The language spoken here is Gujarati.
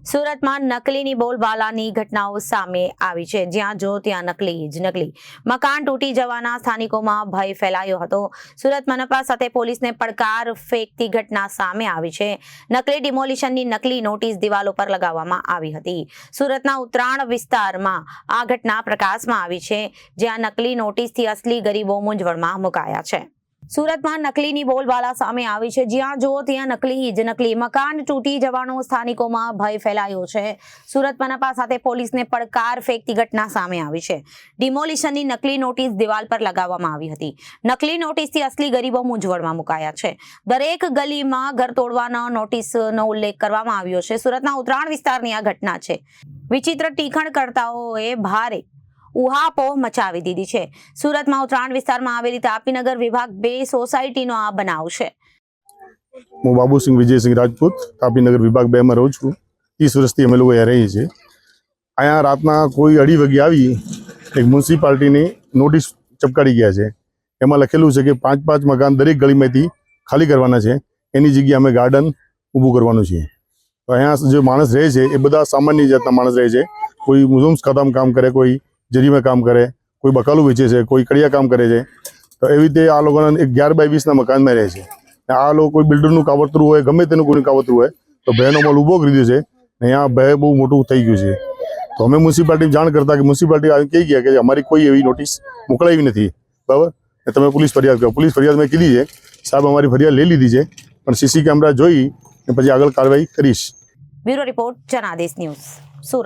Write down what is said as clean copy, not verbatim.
સુરતમાં નકલીની બોલબાલાની ઘટનાઓ સામે આવી છે, જ્યાં જો ત્યાં નકલી જ નકલી. મકાન તૂટી જવાના સ્થાનિકોમાં ભય ફેલાયો હતો. સુરત મનપા સાથે પોલીસને પડકાર ફેંકતી ઘટના સામે આવી છે. નકલી ડિમોલિશનની નકલી નોટિસ દિવાલો પર લગાવવામાં આવી હતી. સુરતના ઉત્તરાણ વિસ્તારમાં આ ઘટના પ્રકાશમાં આવી છે, જ્યાં નકલી નોટિસથી અસલી ગરીબો મૂંઝવણમાં મુકાયા છે. સુરતમાં નકલીની બોલબાલા સામે આવી છે, જ્યાં જો ત્યાં નકલી જ નકલી. મકાન તૂટી જવાનો સ્થાનિકોમાં ભય ફેલાયો છે. સુરત મનપા સાથે પોલીસને પડકાર ફેંકતી ઘટના સામે આવી છે. ડિમોલિશનની નકલી નોટિસ દિવાલ પર લગાવવામાં આવી હતી. નકલી નોટિસથી અસલી ગરીબો મૂંઝવણમાં મુકાયા છે. દરેક ગલીમાં ઘર તોડવાના નોટિસનો ઉલ્લેખ કરવામાં આવ્યો છે. સુરતના ઉત્તરાણ વિસ્તારની આ ઘટના છે. વિચિત્ર ટીખણકર્તાઓએ ભારે ઉહાપોહ મચાવી દીધી છે. સુરતમાં ઉત્તરાણ વિસ્તારમાં આવેલી તાપીનગર વિભાગ 2 સોસાયટીનો આ બનાવ છે. હું બાબુસિંહ વિજયસિંહ રાજપૂત તાપીનગર વિભાગ 2 માં રહું છું. 30 વર્ષથી અમે લોકો અહીંયા રહીએ છીએ. અહીંયા રાતના કોઈ 2:30 વાગે આવી એક મ્યુનિસિપાલિટીની નોટિસ ચપકાડી ગયા છે. એમાં લખેલું છે કે 5 મકાન દરેક ગલીમાંથી ખાલી કરવાના છે. એની જગ્યાએ અમે ગાર્ડન ઊભું કરવાનું છે. તો અહીંયા જે માણસ રહે છે એ બધા સામાન્ય જાતના માણસ રહે છે. કોઈ મુઝમ્સ ખાતામાં કામ કરે, કોઈ જરીમાં કામ કરે, કોઈ બકાલું વેચે છે, કોઈ કડિયા કામ કરે છે. તો એવી રીતે આ લોકોના 11 બાય 20 મકાનમાં રહે છે. આ લોકો કોઈ બિલ્ડરનું કાવતરું હોય, ગમે તેનું કોઈ કાવતરું હોય તો ભયનો મોલ ઊભો કરી દીધો છે. અહીંયા ભય બહુ મોટું થઈ ગયું છે. તો અમે મ્યુનિસિપાલિટી જાણ કરતા કે મ્યુનિસિપાલિટી કહી ગયા કે અમારી કોઈ એવી નોટિસ મોકલાવી નથી, બરાબર, તમે પોલીસ ફરિયાદ કરો. પોલીસ ફરિયાદ મેં કીધી છે, સાહેબ અમારી ફરિયાદ લઈ લીધી છે, પણ સીસી કેમેરા જોઈ પછી આગળ કાર્યવાહી કરીશ. Bureau report, Janadesh news, Surat.